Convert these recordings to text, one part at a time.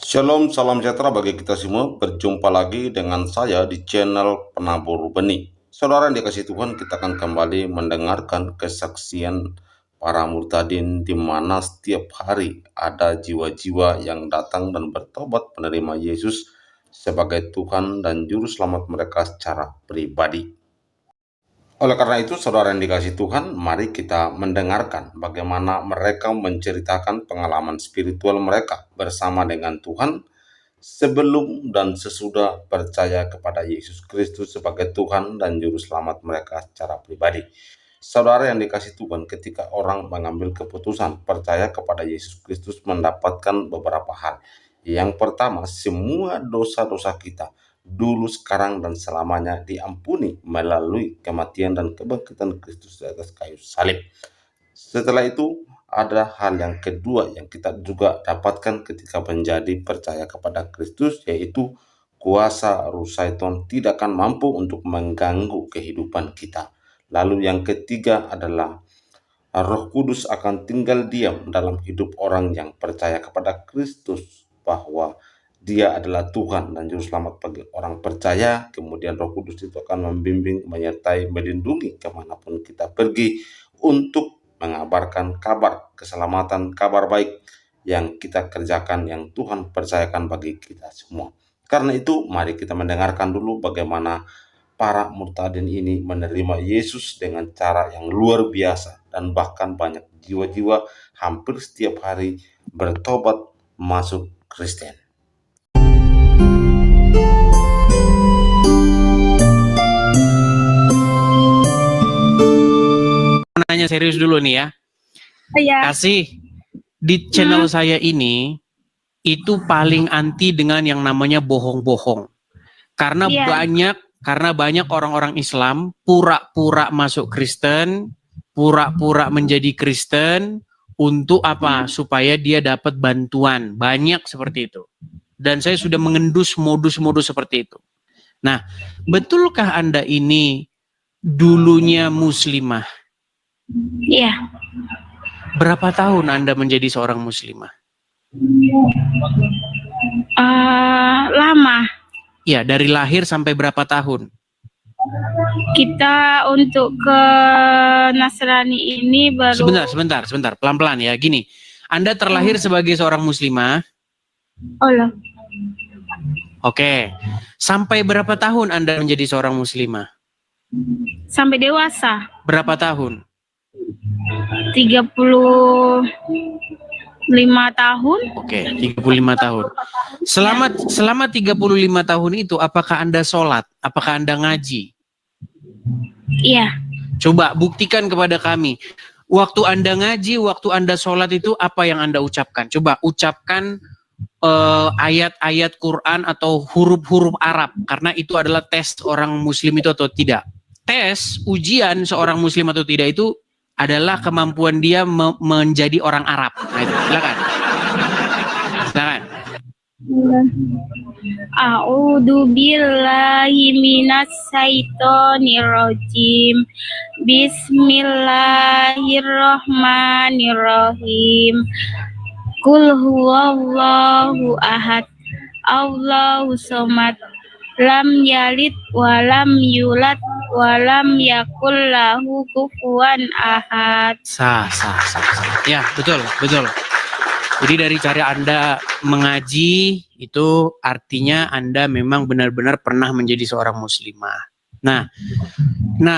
Shalom, salam sejahtera bagi kita semua. Berjumpa lagi dengan saya di channel Penabur Benih. Saudara yang dikasihi Tuhan, kita akan kembali mendengarkan kesaksian para murtadin di mana setiap hari ada jiwa-jiwa yang datang dan bertobat menerima Yesus sebagai Tuhan dan Juru Selamat mereka secara pribadi. Oleh karena itu, saudara yang dikasihi Tuhan, mari kita mendengarkan bagaimana mereka menceritakan pengalaman spiritual mereka bersama dengan Tuhan sebelum dan sesudah percaya kepada Yesus Kristus sebagai Tuhan dan Juru Selamat mereka secara pribadi. Saudara yang dikasihi Tuhan, ketika orang mengambil keputusan percaya kepada Yesus Kristus mendapatkan beberapa hal. Yang pertama, semua dosa-dosa kita dulu, sekarang, dan selamanya diampuni melalui kematian dan kebangkitan Kristus di atas kayu salib. Setelah itu, ada hal yang kedua yang kita juga dapatkan ketika menjadi percaya kepada Kristus, yaitu kuasa Roh Syaitan tidak akan mampu untuk mengganggu kehidupan kita. Lalu yang ketiga adalah Roh Kudus akan tinggal diam dalam hidup orang yang percaya kepada Kristus, bahwa Dia adalah Tuhan dan Juru Selamat bagi orang percaya. Kemudian Roh Kudus itu akan membimbing, menyertai, melindungi kemanapun kita pergi untuk mengabarkan kabar keselamatan, kabar baik yang kita kerjakan, yang Tuhan percayakan bagi kita semua. Karena itu, mari kita mendengarkan dulu bagaimana para murtadin ini menerima Yesus dengan cara yang luar biasa, dan bahkan banyak jiwa-jiwa hampir setiap hari bertobat masuk Kristen. Nanya serius dulu nih ya. Iya. Kasih di channel saya ini itu paling anti dengan yang namanya bohong-bohong. Karena banyak orang-orang Islam pura-pura masuk Kristen, pura-pura menjadi Kristen untuk apa? Supaya dia dapat bantuan. Banyak seperti itu. Dan saya sudah mengendus modus-modus seperti itu. Nah, betulkah Anda ini dulunya muslimah? Iya. Berapa tahun Anda menjadi seorang muslimah? Lama. Ya, dari lahir sampai berapa tahun? Kita untuk ke Nasrani ini baru... Sebentar. Pelan-pelan ya. Gini, Anda terlahir sebagai seorang muslimah? Oh loh. Oke. Sampai berapa tahun Anda menjadi seorang muslimah? Sampai dewasa. Berapa tahun? 35 tahun. Oke, 35 tahun. Selama 35 tahun itu, apakah Anda sholat? Apakah Anda ngaji? Iya. Coba buktikan kepada kami. Waktu Anda ngaji, waktu Anda sholat itu apa yang Anda ucapkan? Coba ucapkan ayat-ayat Quran atau huruf-huruf Arab. Karena itu adalah tes orang muslim itu atau tidak. Tes, ujian seorang muslim atau tidak itu adalah kemampuan dia menjadi orang Arab. Nah, itu. Silakan. A'udzu billahi minas syaitonir rajim. Bismillahirrahmanirrahim. Qul huwallahu ahad. Allahus samad. Lam yalid wa lam yulad wa lam yakul lahu kufuwan ahad. Sah. Ya, betul. Jadi dari cara Anda mengaji itu artinya Anda memang benar-benar pernah menjadi seorang muslimah. Nah,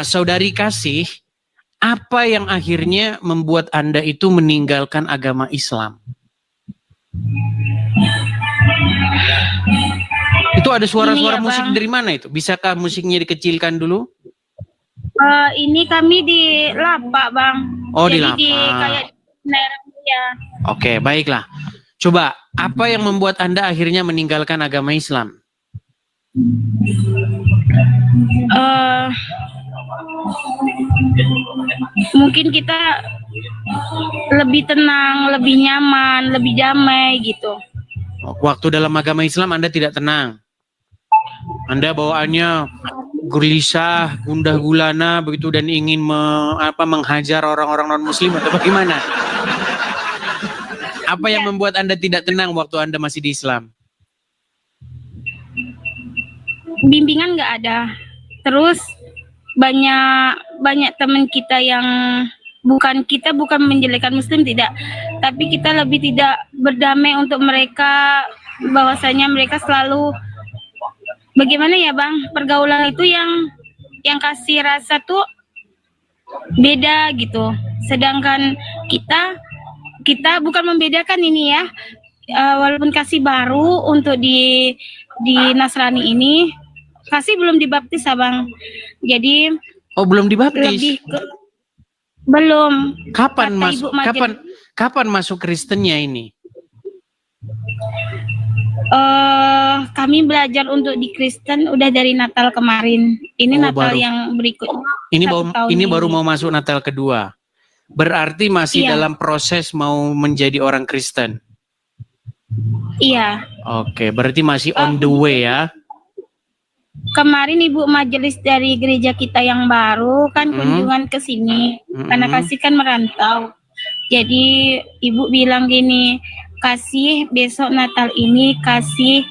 saudari kasih, apa yang akhirnya membuat Anda itu meninggalkan agama Islam? Itu ada suara-suara musik dari mana itu? Bisakah musiknya dikecilkan dulu? Ini kami di lapak, Bang. Oh, jadi di lapak. Di kayak ya. Oke, baiklah. Coba, apa yang membuat Anda akhirnya meninggalkan agama Islam? Mungkin kita lebih tenang, lebih nyaman, lebih damai gitu. Waktu dalam agama Islam Anda tidak tenang. Anda bawaannya gelisah, gundah gulana begitu dan ingin menghajar orang-orang non muslim atau bagaimana? Apa yang membuat Anda tidak tenang waktu Anda masih di Islam? Bimbingan nggak ada. Terus banyak teman kita yang bukan menjelekkan Muslim, tidak, tapi kita lebih tidak berdamai untuk mereka, bahwasanya mereka selalu bagaimana ya Bang, pergaulan itu yang kasih rasa tuh beda gitu. Sedangkan kita bukan membedakan ini ya, walaupun kasih baru untuk di Nasrani ini, kasih belum dibaptis Abang. Jadi belum dibaptis. Lebih ke belum. Kapan kapan masuk Kristennya ini? Kami belajar untuk di Kristen udah dari Natal kemarin. Ini Natal baru. yang berikutnya. Ini baru mau masuk Natal kedua. Berarti masih dalam proses mau menjadi orang Kristen. Iya. Oke, berarti masih on the way ya. Kemarin Ibu majelis dari gereja kita yang baru kan kunjungan ke sini. Karena kasih kan merantau. Jadi Ibu bilang gini, kasih besok Natal ini kasih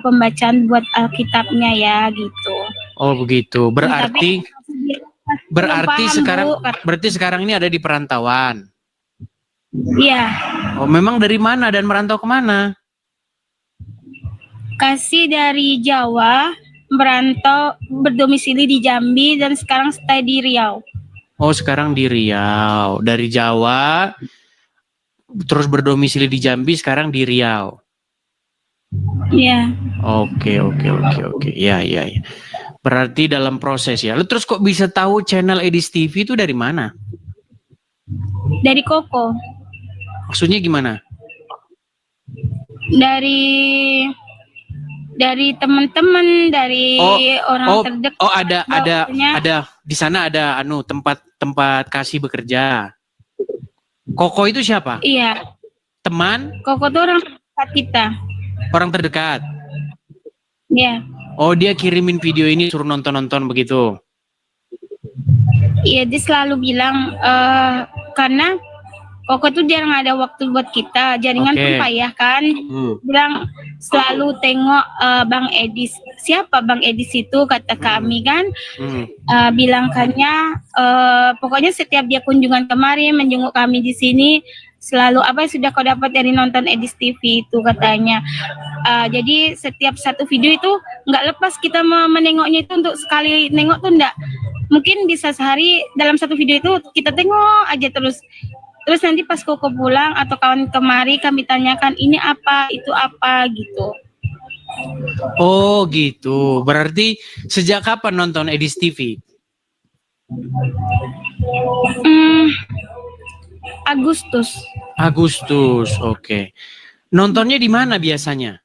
pembacaan buat Alkitabnya ya gitu. Oh begitu. Berarti sekarang sekarang ini ada di perantauan. Iya. Oh memang dari mana dan merantau kemana? Kasih dari Jawa, merantau berdomisili di Jambi dan sekarang stay di Riau. Oh sekarang di Riau. Dari Jawa terus berdomisili di Jambi, sekarang di Riau. Iya. Oke. Ya. Berarti dalam proses ya. Lu terus kok bisa tahu channel Edis TV itu dari mana? Dari Koko. Maksudnya gimana? Dari teman-teman, dari orang terdekat. Oh ada di sana ada tempat kasih bekerja. Koko itu siapa? Iya. Teman? Koko itu orang terdekat kita. Orang terdekat? Iya. Oh dia kirimin video ini suruh nonton begitu? Iya, dia selalu bilang karena Koko tuh jarang ada waktu buat kita, jaringan pun payah kan. Bilang selalu tengok Bang Edis. Siapa Bang Edis itu kata kami kan. Bilangkannya pokoknya setiap dia kunjungan kemarin menjenguk kami di sini selalu apa sudah kau dapat dari nonton Edis TV itu katanya. Jadi setiap satu video itu nggak lepas kita menengoknya itu, untuk sekali nengok tuh enggak. Mungkin bisa sehari dalam satu video itu kita tengok aja terus. Terus nanti pas Koko pulang atau kawan kemari kami tanyakan ini apa, itu apa gitu. Oh gitu. Berarti sejak kapan nonton Edis TV? Agustus, oke. Nontonnya di mana biasanya?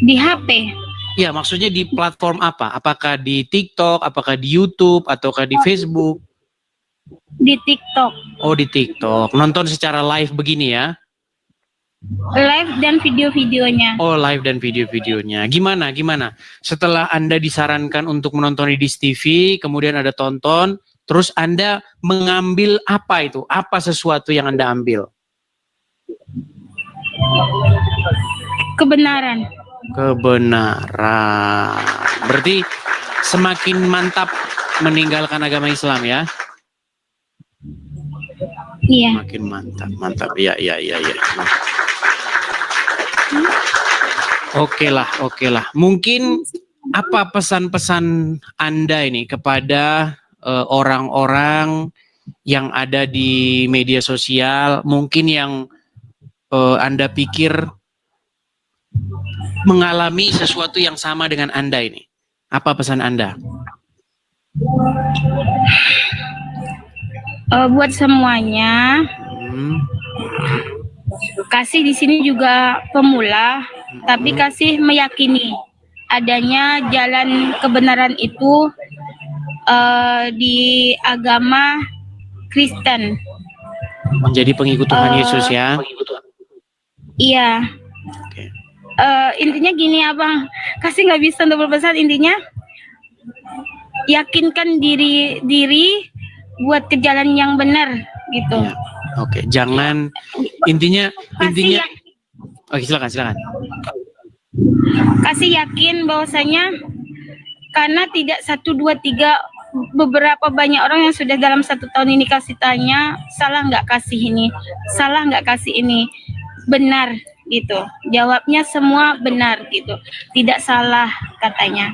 Di HP. Ya, maksudnya di platform apa? Apakah di TikTok, apakah di YouTube, ataukah di Facebook? Di TikTok. Oh, di TikTok. Nonton secara live begini ya? Live dan video-videonya. Oh, live dan video-videonya. Gimana? Setelah Anda disarankan untuk menonton Edis TV, kemudian Anda tonton, terus Anda mengambil apa itu? Apa sesuatu yang Anda ambil? Kebenaran. Berarti semakin mantap meninggalkan agama Islam ya? Iya. Makin mantap. Iya. Oke lah. Mungkin apa pesan-pesan Anda ini kepada orang-orang yang ada di media sosial, mungkin yang Anda pikir mengalami sesuatu yang sama dengan Anda ini? Apa pesan Anda? Buat semuanya, kasih di sini juga pemula, tapi kasih meyakini adanya jalan kebenaran itu di agama Kristen. Menjadi pengikut Tuhan Yesus ya? Iya. Okay. Intinya gini Abang, kasih nggak bisa untuk berpesan, intinya yakinkan diri buat ke jalan yang benar gitu. Oke, jangan intinya Kasih ya, Oke, silakan. kasih yakin bahwasanya karena tidak 1, 2, 3 beberapa banyak orang yang sudah dalam 1 tahun ini kasih tanya salah nggak kasih ini benar gitu, jawabnya semua benar gitu, tidak salah katanya.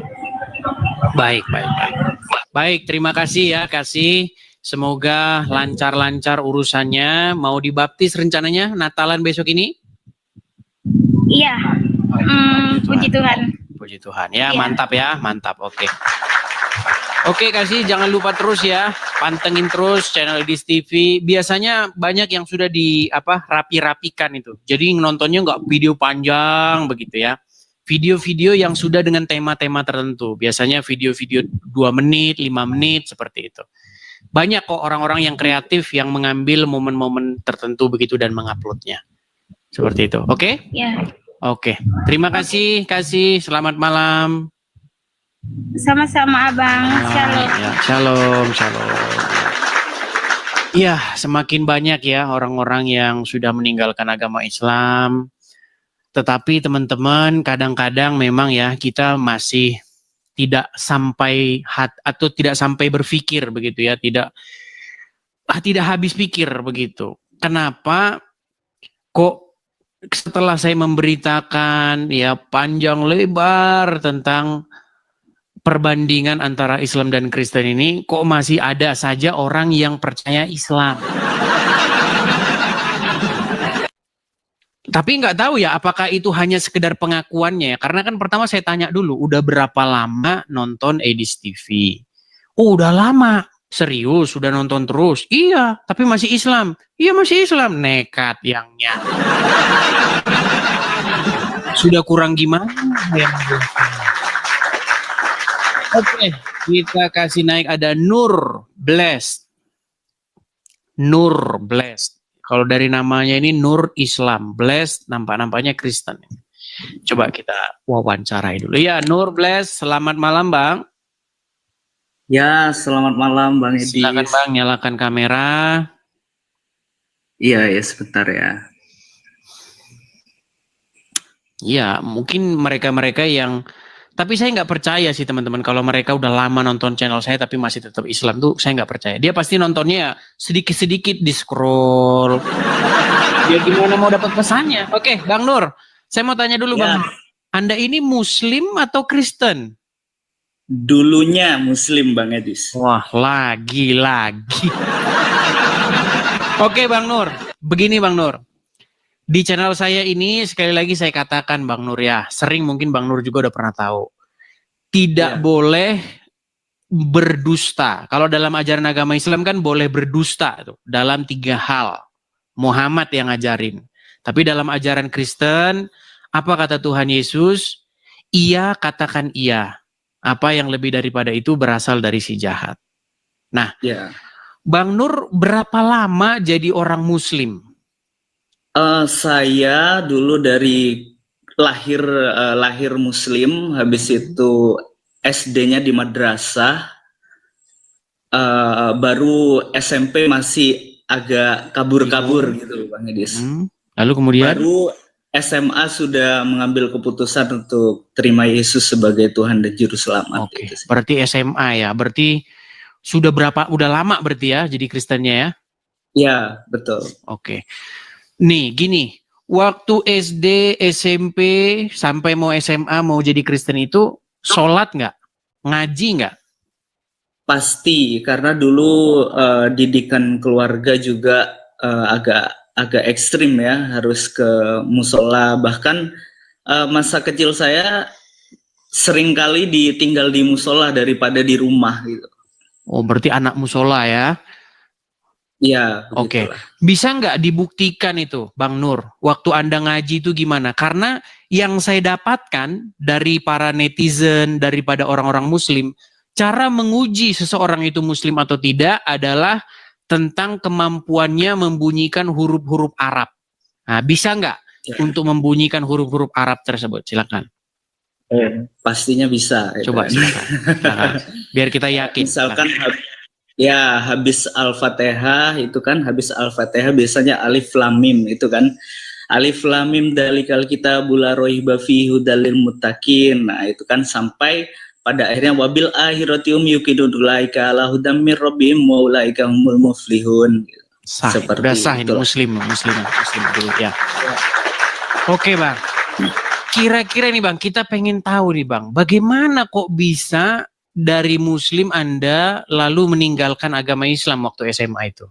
Baik, terima kasih ya, Kasih. Semoga lancar-lancar urusannya. Mau dibaptis rencananya Natalan besok ini? Iya, puji Tuhan. Puji Tuhan. Ya, Iya. mantap. Oke, Kasih, jangan lupa terus ya, pantengin terus channel Edis TV. Biasanya banyak yang sudah rapi-rapikan itu. Jadi nontonnya nggak video panjang begitu ya. Video-video yang sudah dengan tema-tema tertentu. Biasanya video-video 2 menit, 5 menit, seperti itu. Banyak kok orang-orang yang kreatif yang mengambil momen-momen tertentu begitu dan menguploadnya. Seperti itu. Oke? Ya, Oke. Terima kasih, Kasih. Selamat malam. sama-sama Abang. Shalom. Ya, shalom. Iya, semakin banyak ya orang-orang yang sudah meninggalkan agama Islam. Tetapi teman-teman, kadang-kadang memang ya kita masih tidak sampai berpikir begitu ya, tidak habis pikir begitu. Kenapa kok setelah saya memberitakan ya panjang lebar tentang perbandingan antara Islam dan Kristen ini, kok masih ada saja orang yang percaya Islam. Tapi nggak tahu ya apakah itu hanya sekedar pengakuannya ya. Karena kan pertama saya tanya dulu, udah berapa lama nonton Edis TV? Oh, udah lama. Serius, sudah nonton terus? Iya, tapi masih Islam. Iya, masih Islam. Nekat yangnya. Sudah kurang gimana ya? Oke, kita kasih naik, ada Nur Blessed. Kalau dari namanya ini Nur Islam, Blessed nampaknya Kristen. Coba kita wawancarai dulu. Ya, Nur Blessed, selamat malam Bang. Ya, selamat malam Bang Edis. Silakan Bang, nyalakan kamera. Iya, ya sebentar ya. Ya, mungkin mereka-mereka yang, tapi saya nggak percaya sih teman-teman, kalau mereka udah lama nonton channel saya tapi masih tetap Islam tuh saya nggak percaya. Dia pasti nontonnya sedikit-sedikit di scroll. Ya gimana mau dapat pesannya? Oke, Bang Nur, saya mau tanya dulu Bang Nur. Anda ini Muslim atau Kristen? Dulunya Muslim Bang Edis. Wah, lagi. Oke Bang Nur, begini Bang Nur. Di channel saya ini sekali lagi saya katakan Bang Nur ya, sering mungkin Bang Nur juga udah pernah tahu. Tidak boleh berdusta. Kalau dalam ajaran agama Islam kan boleh berdusta tuh, dalam 3 hal. Muhammad yang ngajarin. Tapi dalam ajaran Kristen, apa kata Tuhan Yesus? Iya, katakan iya. Apa yang lebih daripada itu berasal dari si jahat. Nah, Bang Nur berapa lama jadi orang Muslim? Saya dulu dari lahir Muslim, habis itu SD-nya di madrasah, baru SMP masih agak kabur-kabur gitu Bang Edis. Lalu kemudian? Baru SMA sudah mengambil keputusan untuk terima Yesus sebagai Tuhan dan Juru Selamat. Oke, berarti SMA ya, berarti udah lama berarti ya jadi Kristennya ya? Ya, betul. Oke. Nih, gini, waktu SD, SMP, sampai mau SMA, mau jadi Kristen itu, sholat nggak? Ngaji nggak? Pasti, karena dulu didikan keluarga juga agak ekstrim ya, harus ke musola. Bahkan masa kecil saya sering kali ditinggal di musola daripada di rumah gitu. Oh, berarti anak musola ya? Iya. Oke. Bisa nggak dibuktikan itu, Bang Nur, waktu Anda ngaji itu gimana? Karena yang saya dapatkan dari para netizen, daripada orang-orang Muslim, cara menguji seseorang itu Muslim atau tidak adalah tentang kemampuannya membunyikan huruf-huruf Arab. Nah, bisa nggak untuk membunyikan huruf-huruf Arab tersebut? Silakan. Pastinya bisa. Coba silakan. Biar kita yakin. Misalkan Ya, habis Al-Fatihah itu kan, habis Al-Fatihah biasanya alif lam mim itu kan. Alif lam mim dalikal kitabul la raiba fihi hudal lil muttaqin. Nah, itu kan sampai pada akhirnya wabil akhirati hum yuqinun ulaika ala hudam mir rabbihim wa ulaika humul muflihun. Sah, Seperti udah sah ini itulah. muslim dulu ya. Oke Bang, kira-kira nih Bang, kita pengen tahu nih Bang, bagaimana kok bisa dari muslim Anda lalu meninggalkan agama Islam waktu SMA itu?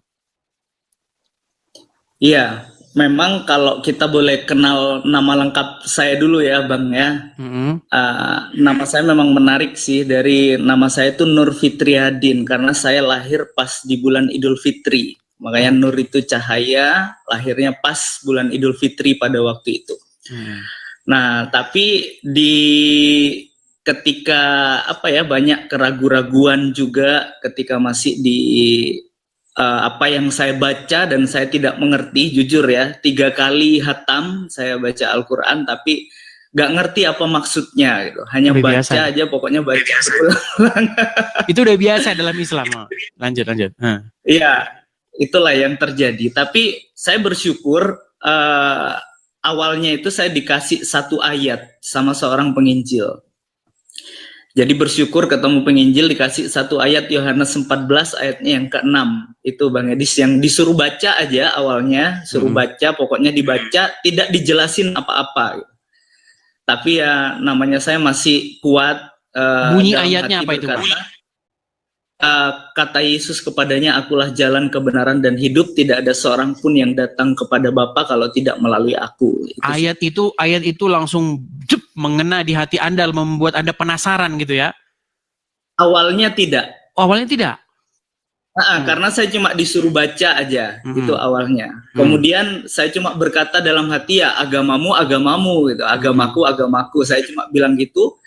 Iya, memang kalau kita boleh kenal nama lengkap saya dulu ya Bang ya. Nama saya memang menarik sih, dari nama saya itu Nur Fitriadin karena saya lahir pas di bulan Idul Fitri. Makanya Nur itu cahaya, lahirnya pas bulan Idul Fitri pada waktu itu. Nah, tapi ketika banyak keraguan-raguan juga ketika masih di apa yang saya baca dan saya tidak mengerti, jujur ya, 3 kali hatam saya baca Al-Quran tapi gak ngerti apa maksudnya gitu. Hanya Udah baca biasa. aja, pokoknya baca berulang-ulang. Itu udah biasa dalam Islam. Lanjut. Iya, itulah yang terjadi. Tapi saya bersyukur awalnya itu saya dikasih 1 ayat sama seorang penginjil. Jadi bersyukur ketemu penginjil dikasih 1 ayat Yohanes 14 ayatnya yang ke-6. Itu Bang Edis yang disuruh baca aja awalnya, suruh baca, pokoknya dibaca, tidak dijelasin apa-apa. Tapi ya namanya saya masih kuat. Bunyi ayatnya apa itu Bang? Kata Yesus kepadanya, akulah jalan kebenaran dan hidup, tidak ada seorang pun yang datang kepada Bapa kalau tidak melalui aku. Ayat itu langsung mengena di hati Anda, membuat Anda penasaran gitu ya? Awalnya tidak. Awalnya tidak? Karena saya cuma disuruh baca aja, itu awalnya. Kemudian saya cuma berkata dalam hati, ya agamamu gitu, agamaku. Saya cuma bilang gitu.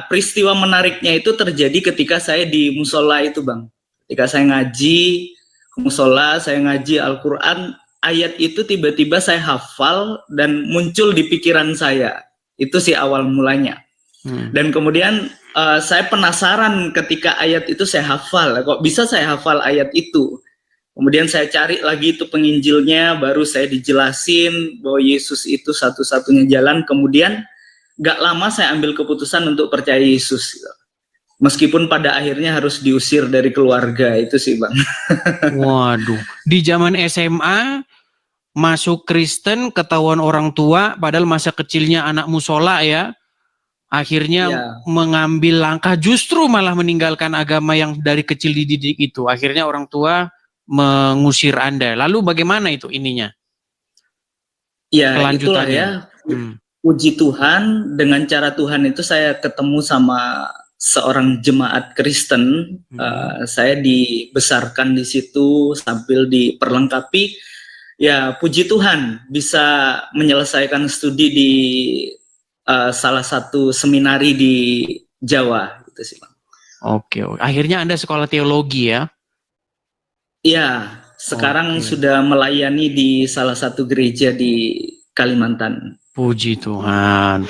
Peristiwa menariknya itu terjadi ketika saya di musola itu Bang. Ketika saya ngaji ke musola, saya ngaji Al-Quran, ayat itu tiba-tiba saya hafal dan muncul di pikiran saya. Itu sih awal mulanya. Dan kemudian saya penasaran ketika ayat itu saya hafal. Kok bisa saya hafal ayat itu? Kemudian saya cari lagi itu penginjilnya, baru saya dijelasin bahwa Yesus itu satu-satunya jalan. Kemudian gak lama saya ambil keputusan untuk percaya Yesus. Meskipun pada akhirnya harus diusir dari keluarga, itu sih Bang. Waduh, di zaman SMA masuk Kristen, ketahuan orang tua, padahal masa kecilnya anak musola ya, akhirnya mengambil langkah justru malah meninggalkan agama yang dari kecil dididik itu. Akhirnya orang tua mengusir Anda. Lalu bagaimana itu ininya? Ya, itulah ya. Puji Tuhan, dengan cara Tuhan itu saya ketemu sama seorang jemaat Kristen. Saya dibesarkan di situ sambil diperlengkapi. Ya, puji Tuhan bisa menyelesaikan studi di salah satu seminari di Jawa, gitu sih Bang. Oke. Akhirnya Anda sekolah teologi ya? Iya, sekarang sudah melayani di salah satu gereja di Kalimantan. Puji Tuhan.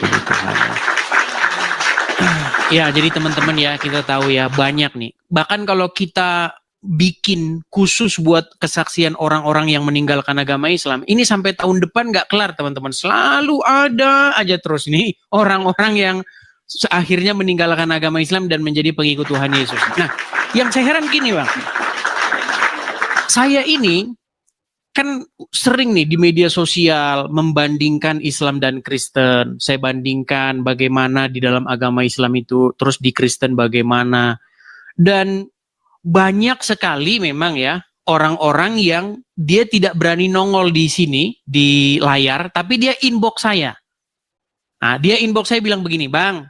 Ya, jadi teman-teman ya, kita tahu ya, banyak nih. Bahkan kalau kita bikin khusus buat kesaksian orang-orang yang meninggalkan agama Islam, ini sampai tahun depan nggak kelar teman-teman. Selalu ada aja terus nih orang-orang yang akhirnya meninggalkan agama Islam dan menjadi pengikut Tuhan Yesus. Nah, yang saya heran gini Bang, saya ini kan sering nih di media sosial membandingkan Islam dan Kristen. Saya bandingkan bagaimana di dalam agama Islam itu, terus di Kristen bagaimana. Dan banyak sekali memang ya orang-orang yang dia tidak berani nongol di sini di layar, tapi dia inbox saya. Nah, dia inbox saya bilang begini, Bang,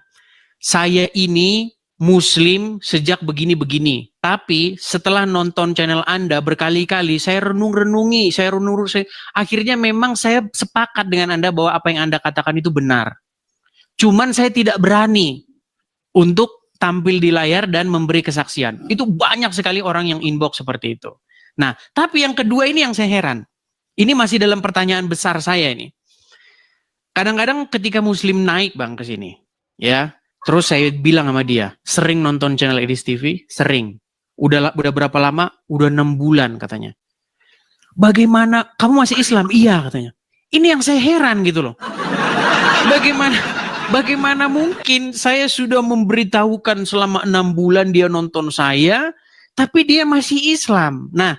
saya ini Muslim sejak begini-begini. Tapi setelah nonton channel Anda berkali-kali, saya renung-renungi, akhirnya memang saya sepakat dengan Anda bahwa apa yang Anda katakan itu benar. Cuman saya tidak berani untuk tampil di layar dan memberi kesaksian. Itu banyak sekali orang yang inbox seperti itu. Nah, tapi yang kedua ini yang saya heran. Ini masih dalam pertanyaan besar saya ini. Kadang-kadang ketika Muslim naik Bang ke sini, ya, terus saya bilang sama dia, sering nonton channel Edis TV? Sering. Udah berapa lama? Udah 6 bulan katanya. Bagaimana? Kamu masih Islam? Iya katanya. Ini yang saya heran gitu loh. Bagaimana mungkin saya sudah memberitahukan selama 6 bulan dia nonton saya, tapi dia masih Islam. Nah,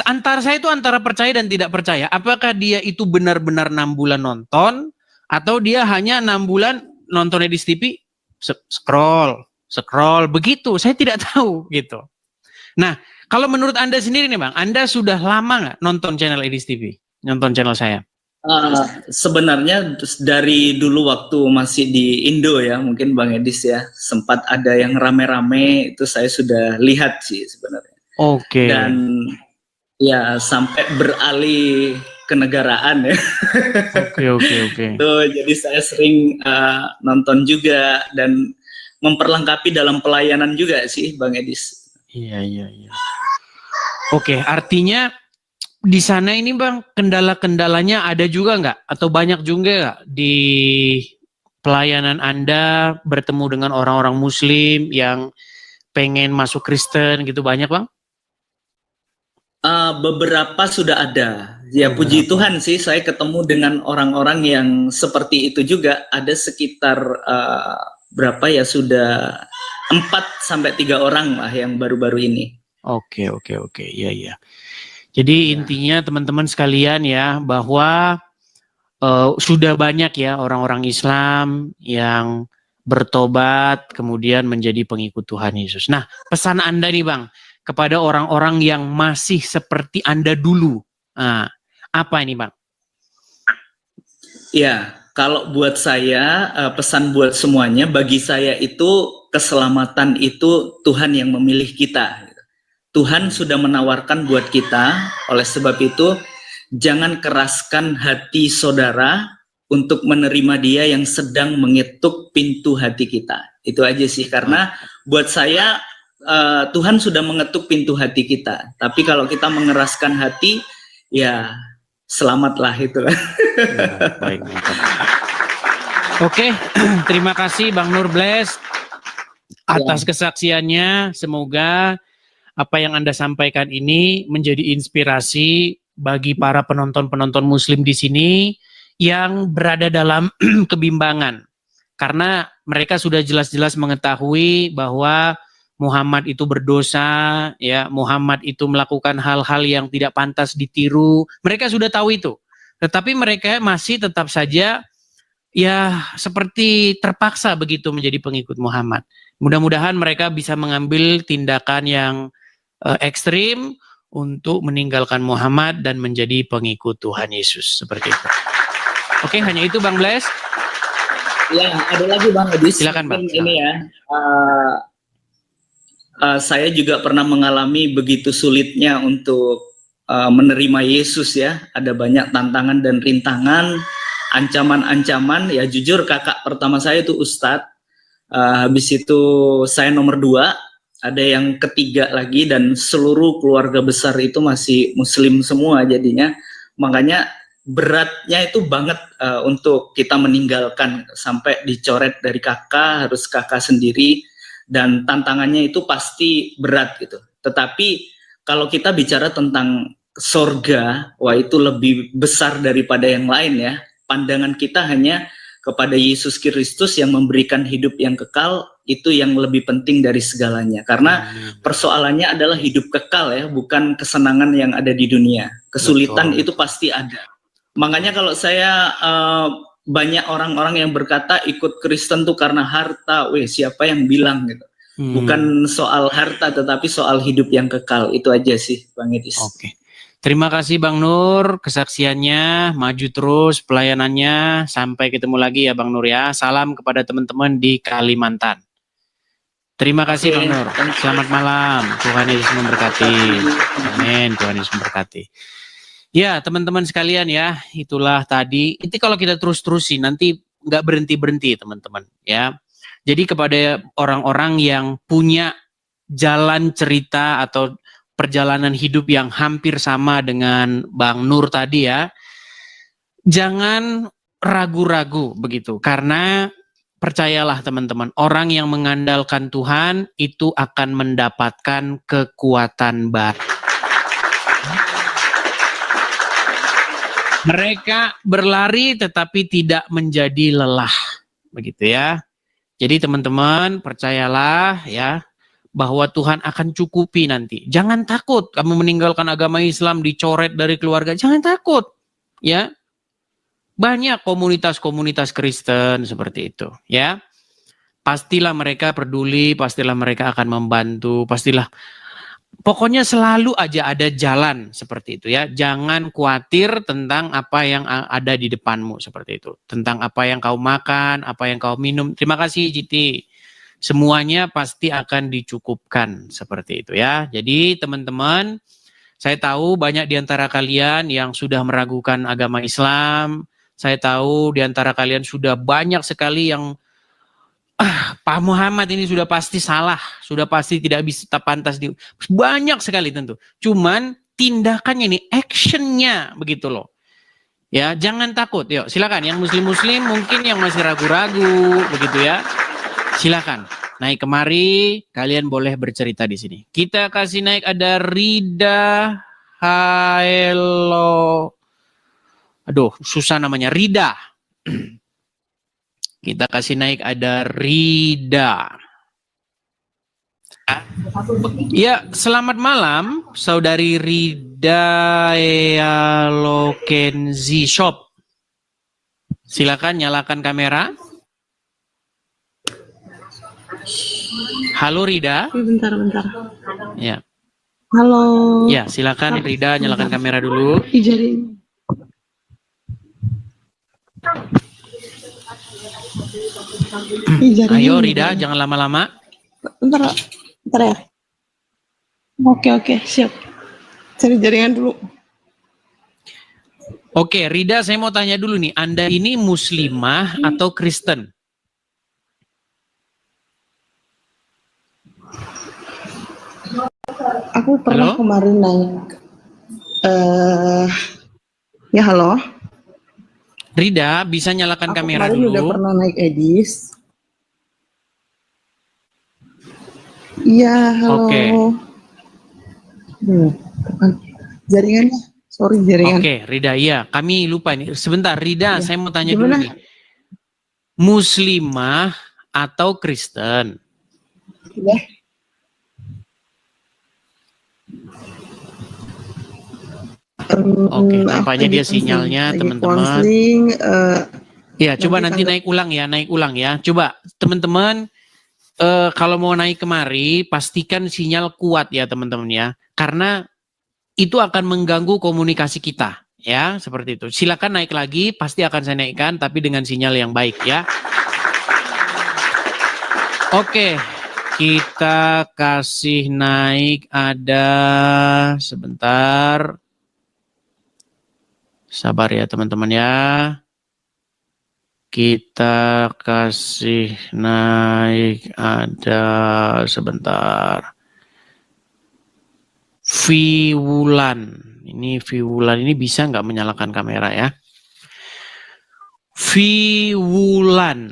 antara percaya dan tidak percaya. Apakah dia itu benar-benar 6 bulan nonton, atau dia hanya 6 bulan nontonnya di TV, scroll, begitu. Saya tidak tahu gitu. Nah, kalau menurut Anda sendiri nih Bang, Anda sudah lama nggak nonton channel Edis TV? Nonton channel saya? Sebenarnya dari dulu waktu masih di Indo ya, mungkin Bang Edis ya, sempat ada yang rame-rame, itu saya sudah lihat sih sebenarnya. Oke. Dan ya sampai beralih kenegaraan ya. Oke. Tuh, jadi saya sering nonton juga dan memperlengkapi dalam pelayanan juga sih Bang Edis. Iya. Oke, artinya di sana ini Bang, kendala-kendalanya ada juga nggak? Atau banyak juga nggak di pelayanan Anda bertemu dengan orang-orang Muslim yang pengen masuk Kristen gitu, banyak Bang? Beberapa sudah ada. Ya puji Tuhan sih, saya ketemu dengan orang-orang yang seperti itu juga. Ada sekitar berapa ya, sudah 4-3 orang lah yang baru-baru ini. Oke, iya. Jadi intinya teman-teman sekalian ya, bahwa sudah banyak ya orang-orang Islam yang bertobat kemudian menjadi pengikut Tuhan Yesus. Nah, pesan Anda nih Bang, kepada orang-orang yang masih seperti Anda dulu, apa ini Bang? Ya, kalau buat saya, pesan buat semuanya, bagi saya itu keselamatan itu Tuhan yang memilih kita. Tuhan sudah menawarkan buat kita, oleh sebab itu jangan keraskan hati saudara untuk menerima dia yang sedang mengetuk pintu hati kita. Itu aja sih, karena buat saya Tuhan sudah mengetuk pintu hati kita. Tapi kalau kita mengeraskan hati, ya selamatlah itu. Ya, baik. Oke, terima kasih Bang Nur Bless atas kesaksiannya. Semoga apa yang Anda sampaikan ini menjadi inspirasi bagi para penonton-penonton Muslim di sini yang berada dalam kebimbangan. Karena mereka sudah jelas-jelas mengetahui bahwa Muhammad itu berdosa, ya, Muhammad itu melakukan hal-hal yang tidak pantas ditiru. Mereka sudah tahu itu. Tetapi mereka masih tetap saja ya seperti terpaksa begitu menjadi pengikut Muhammad. Mudah-mudahan mereka bisa mengambil tindakan yang ekstrim untuk meninggalkan Muhammad dan menjadi pengikut Tuhan Yesus, seperti itu. Oke, hanya itu Bang Bless. Ya, ada lagi Bang Edis. Silakan Bang. Ini ya, saya juga pernah mengalami begitu sulitnya untuk menerima Yesus ya. Ada banyak tantangan dan rintangan, ancaman-ancaman. Ya jujur, kakak pertama saya itu Ustadz. Habis itu saya nomor 2. Ada yang ketiga lagi, dan seluruh keluarga besar itu masih Muslim semua jadinya. Makanya beratnya itu banget untuk kita meninggalkan, sampai dicoret dari kakak, harus kakak sendiri, dan tantangannya itu pasti berat gitu. Tetapi kalau kita bicara tentang sorga, wah itu lebih besar daripada yang lain ya. Pandangan kita hanya kepada Yesus Kristus yang memberikan hidup yang kekal, itu yang lebih penting dari segalanya. Karena persoalannya adalah hidup kekal ya, bukan kesenangan yang ada di dunia. Kesulitan itu pasti ada. Makanya kalau saya banyak orang-orang yang berkata ikut Kristen tuh karena harta, siapa yang bilang gitu. Bukan soal harta, tetapi soal hidup yang kekal. Itu aja sih Bang Edis. Oke. Terima kasih Bang Nur, kesaksiannya, maju terus pelayanannya, sampai ketemu lagi ya Bang Nur ya. Salam kepada teman-teman di Kalimantan. Terima kasih Bang Nur. Selamat malam. Tuhan Yesus memberkati. Amin. Tuhan Yesus memberkati. Ya teman-teman sekalian ya, itulah tadi. Itu kalau kita terus-terusin nanti nggak berhenti-berhenti teman-teman ya. Jadi kepada orang-orang yang punya jalan cerita atau perjalanan hidup yang hampir sama dengan Bang Nur tadi ya, jangan ragu-ragu begitu, karena percayalah teman-teman, orang yang mengandalkan Tuhan itu akan mendapatkan kekuatan baru. Mereka berlari tetapi tidak menjadi lelah. Begitu ya. Jadi teman-teman percayalah ya bahwa Tuhan akan cukupi nanti. Jangan takut kamu meninggalkan agama Islam, dicoret dari keluarga. Jangan takut. Ya. Banyak komunitas-komunitas Kristen seperti itu, ya. Pastilah mereka peduli, pastilah mereka akan membantu, pastilah. Pokoknya selalu aja ada jalan seperti itu ya. Jangan khawatir tentang apa yang ada di depanmu seperti itu. Tentang apa yang kau makan, apa yang kau minum. Terima kasih GT. Semuanya pasti akan dicukupkan seperti itu ya. Jadi teman-teman, saya tahu banyak di antara kalian yang sudah meragukan agama Islam. Saya tahu di antara kalian sudah banyak sekali yang Pak Muhammad ini sudah pasti salah, sudah pasti tidak bisa pantas banyak sekali tentu. Cuman tindakannya ini, actionnya begitu loh. Ya, jangan takut. Yuk, silakan yang muslim-muslim mungkin yang masih ragu-ragu begitu ya. Silakan naik kemari, kalian boleh bercerita di sini. Kita kasih naik ada Rida Haelo. Aduh, susah namanya, Rida. Kita kasih naik ada Rida. Ya, selamat malam, saudari Rida Lokenzi Shop. Silakan nyalakan kamera. Halo Rida. Bentar. Ya. Halo. Ya, silakan Rida nyalakan kamera dulu. Ijarin. Ayo Rida, jangan lama-lama. Bentar ya. Oke, siap. Cari jaringan dulu. Oke, Rida, saya mau tanya dulu nih, Anda ini muslimah atau Kristen? Aku pernah kemarin naik. Ya halo. Rida, bisa nyalakan kamera kemarin dulu. Udah pernah naik Edis. Iya, halo. Oke. Jaringannya, sorry jaringan. Oke, Rida, iya. Kami lupa nih. Sebentar, Rida, saya mau tanya Gimana? dulu nih. Muslimah atau Kristen? Ya. Oke, nampaknya dia sinyalnya teman-teman. Ya, coba nanti naik ulang ya. Coba teman-teman, kalau mau naik kemari, pastikan sinyal kuat ya teman-teman ya. Karena itu akan mengganggu komunikasi kita ya, seperti itu. Silakan naik lagi, pasti akan saya naikkan, tapi dengan sinyal yang baik ya. Oke, kita kasih naik ada sebentar. Sabar ya teman-teman ya. Kita kasih naik ada sebentar. Viwulan. Ini Viwulan ini bisa nggak menyalakan kamera ya? Viwulan.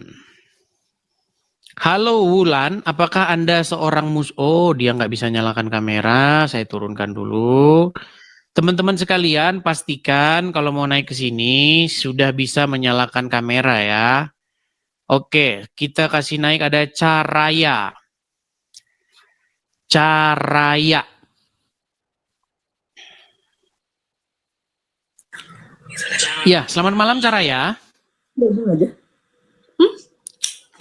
Halo Wulan, apakah Anda seorang Oh, dia nggak bisa nyalakan kamera. Saya turunkan dulu. Teman-teman sekalian, pastikan kalau mau naik ke sini sudah bisa menyalakan kamera ya. Oke, kita kasih naik ada Caraya. Caraya. Ya, selamat malam Caraya.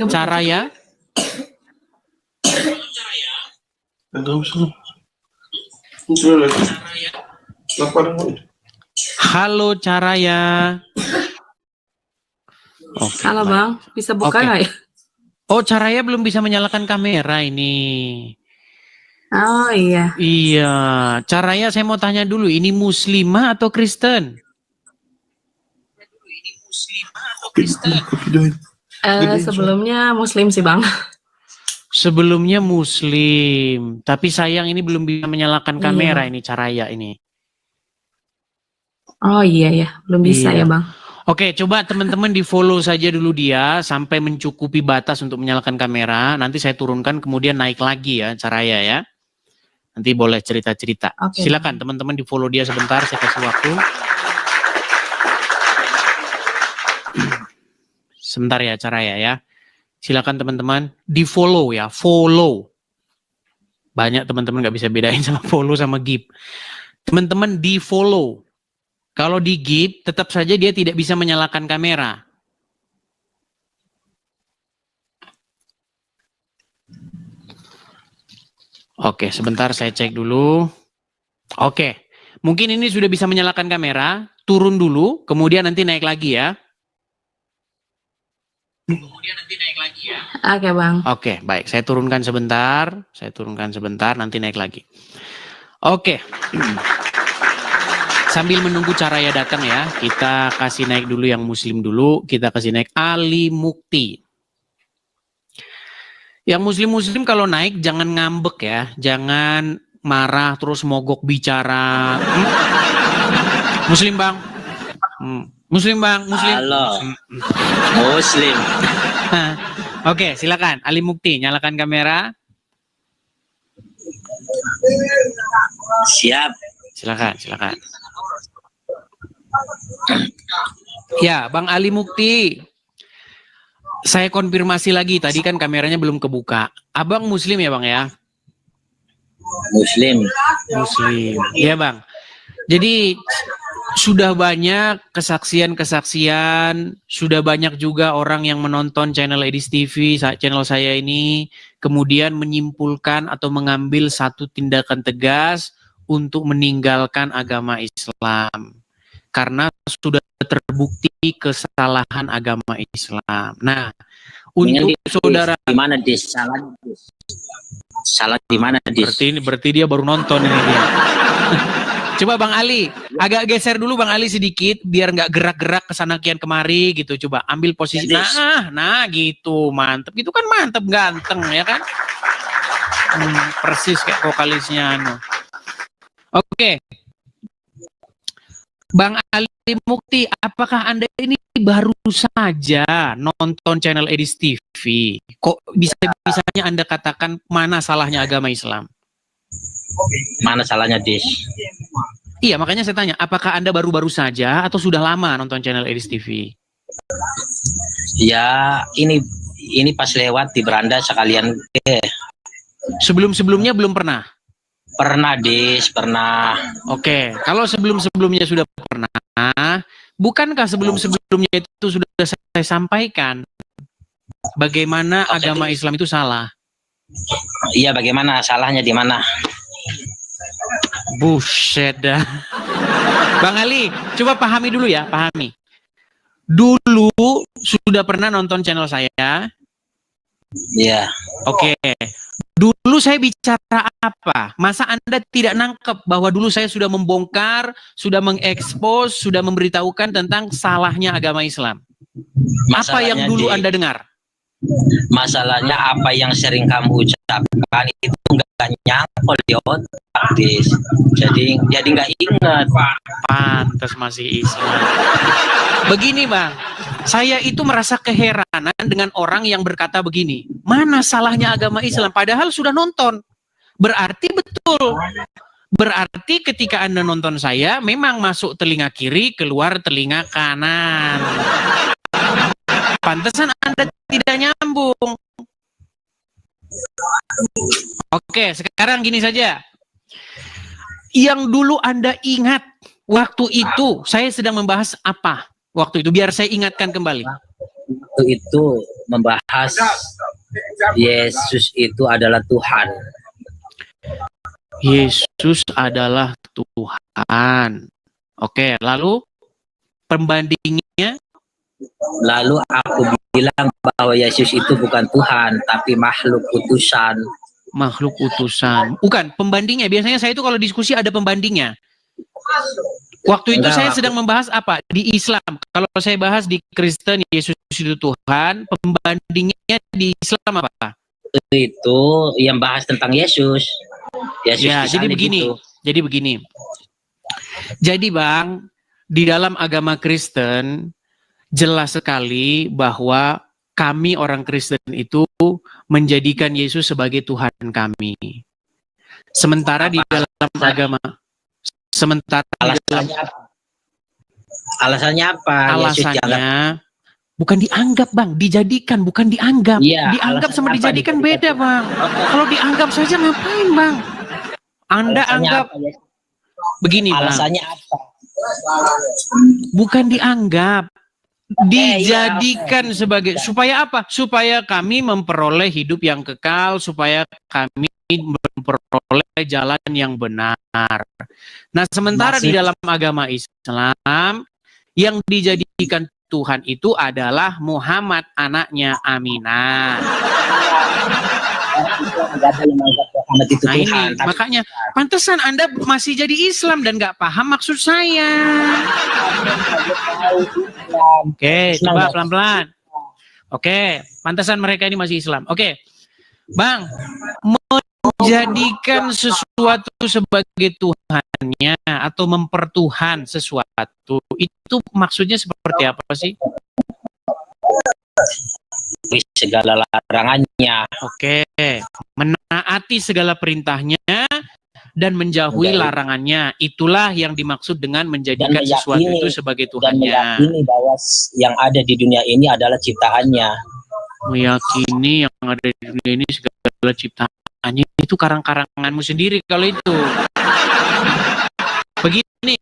Caraya. Halo Caraya. Oke, halo baik. Bang, bisa buka nggak ya? Oh, Caraya belum bisa menyalakan kamera ini. Oh iya. Iya, Caraya saya mau tanya dulu, ini muslimah atau Kristen? Sebelumnya Muslim sih Bang. Sebelumnya Muslim, tapi sayang ini belum bisa menyalakan kamera ini Caraya ini. Oh iya ya, belum bisa Iya. ya Bang. Oke, coba teman-teman di follow saja dulu dia sampai mencukupi batas untuk menyalakan kamera. Nanti saya turunkan kemudian naik lagi ya Caraya ya. Nanti boleh cerita-cerita. Oke. Silakan teman-teman di follow dia sebentar, saya kasih waktu. Sebentar ya Caraya ya. Silakan teman-teman di follow ya, follow. Banyak teman-teman nggak bisa bedain sama follow sama give. Teman-teman di follow. Kalau di give, tetap saja dia tidak bisa menyalakan kamera. Oke, sebentar saya cek dulu. Oke, mungkin ini sudah bisa menyalakan kamera. Turun dulu, kemudian nanti naik lagi ya. Oke, Bang. Oke, baik. Saya turunkan sebentar. Nanti naik lagi. Oke. Sambil menunggu Caraya datang ya, kita kasih naik dulu yang muslim dulu. Kita kasih naik Ali Mukti. Yang muslim-muslim kalau naik jangan ngambek ya. Jangan marah terus mogok bicara. Muslim bang? Muslim bang? Muslim? Halo, Muslim. Oke, silakan. Ali Mukti, nyalakan kamera. Siap. Silakan. Ya, Bang Ali Mukti. Saya konfirmasi lagi, tadi kan kameranya belum kebuka. Abang muslim ya, Bang ya? Muslim. Muslim. Iya, Bang. Jadi sudah banyak kesaksian-kesaksian, sudah banyak juga orang yang menonton channel Edis TV, channel saya ini, kemudian menyimpulkan atau mengambil satu tindakan tegas untuk meninggalkan agama Islam. Karena sudah terbukti kesalahan agama Islam. Nah, untuk saudara di mana dis? Salah di mana dis? Berarti dia baru nonton ini dia. Coba Bang Ali, agak geser dulu Bang Ali sedikit biar nggak gerak-gerak kesana kian kemari gitu. Coba ambil posisi. Nah gitu, mantep. Itu kan mantep, ganteng ya kan? Persis kayak vokalisnya anu. Oke. Bang Ali Mukti, apakah Anda ini baru saja nonton channel Edis TV? Kok bisa-bisanya Anda katakan mana salahnya agama Islam? Mana salahnya dis? Iya, makanya saya tanya, apakah Anda baru-baru saja atau sudah lama nonton channel Edis TV? Ya, ini pas lewat di beranda sekalian. Sebelum-sebelumnya belum pernah? Pernah dis, pernah. Oke, kalau sebelum-sebelumnya sudah pernah, bukankah sebelum-sebelumnya itu sudah saya sampaikan bagaimana agama Islam itu salah? Iya, bagaimana salahnya di mana? Buset dah. Bang Ali, coba pahami dulu ya, pahami. Dulu sudah pernah nonton channel saya? Iya. Oke. Dulu saya bicara apa? Masa Anda tidak nangkep bahwa dulu saya sudah membongkar, sudah mengekspos, sudah memberitahukan tentang salahnya agama Islam? Apa yang dulu Anda dengar? Masalahnya apa yang sering kamu ucapkan itu nggak nyangkol di otak dis. Jadi nggak ingat. Pantas masih Islam. Begini Bang, saya itu merasa keheranan dengan orang yang berkata begini, mana salahnya agama Islam padahal sudah nonton. Berarti betul. Berarti ketika Anda nonton saya memang masuk telinga kiri, keluar telinga kanan. Pantesan Anda tidak nyambung. Oke, sekarang gini saja. Yang dulu Anda ingat, waktu itu saya sedang membahas apa? Waktu itu, biar saya ingatkan kembali. Waktu itu membahas Yesus itu adalah Tuhan. Yesus adalah Tuhan. Oke, lalu pembandingnya? Lalu aku bilang bahwa Yesus itu bukan Tuhan, tapi makhluk utusan. Makhluk utusan. Bukan, pembandingnya. Biasanya saya itu kalau diskusi ada pembandingnya. Waktu itu saya sedang membahas apa? Di Islam. Kalau saya bahas di Kristen, Yesus itu Tuhan. Pembandingnya di Islam apa? Itu yang bahas tentang Yesus. Yesus ya, jadi begini. Gitu. Jadi begini. Jadi Bang, di dalam agama Kristen, jelas sekali bahwa kami orang Kristen itu menjadikan Yesus sebagai Tuhan kami. Sementara di dalam agama, Alasannya apa? alasannya bukan dianggap, Bang, dijadikan, bukan dianggap. Iya, Dianggap sama alasannya apa dijadikan dijadikan? beda, Bang. Kalau dianggap saja ngapain, Bang? Anda Alasannya anggap apa, ya? begini, Bang. Alasannya apa? Bukan dianggap, iya, dijadikan sebagai, supaya apa? Supaya kami memperoleh hidup yang kekal, supaya kami memperoleh jalan yang benar. Nah, sementara di dalam agama Islam yang dijadikan Tuhan itu adalah Muhammad, anaknya Aminah. Muhammad itu Nah ini Tuhan. Tapi makanya pantesan Anda masih jadi Islam dan nggak paham maksud saya. Oke, coba pelan-pelan. Oke, pantesan mereka ini masih Islam. Oke, Bang, menjadikan sesuatu sebagai Tuhannya atau mempertuhan sesuatu, itu maksudnya seperti apa sih? segala larangannya. Oke, menaati segala perintahnya dan menjauhi larangannya. Itulah yang dimaksud dengan menjadikan sesuatu itu sebagai Dan Tuhannya. meyakini bahwa yang ada di dunia ini adalah ciptaannya. Meyakini yang ada di dunia ini segala ciptaannya, itu karang-karanganmu sendiri kalau itu. Begini,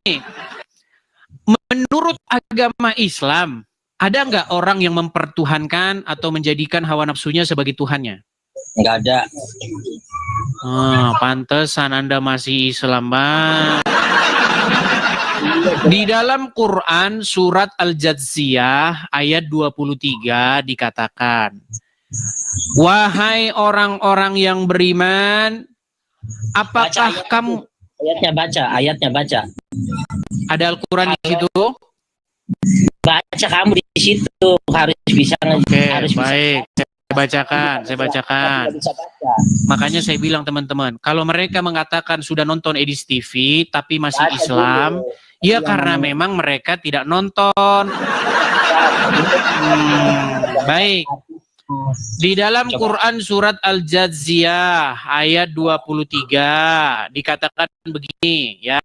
menurut agama Islam, ada nggak orang yang mempertuhankan atau menjadikan hawa nafsunya sebagai Tuhannya? Nggak ada. Pantesan Anda masih Islam, Bang. Di dalam Quran surat Al-Jathiyah ayat 23 dikatakan, wahai orang-orang yang beriman, apakah kamu... Ayatnya baca. Ada Al-Quran di situ? Baca kamu di situ, harus bisa. Oke, baik. Saya bacakan. Makanya saya bilang teman-teman, kalau mereka mengatakan sudah nonton Edis TV tapi masih Islam, ya karena memang mereka tidak nonton. Baik. Di dalam Quran surat Al-Jathiyah ayat 23 dikatakan begini, ya.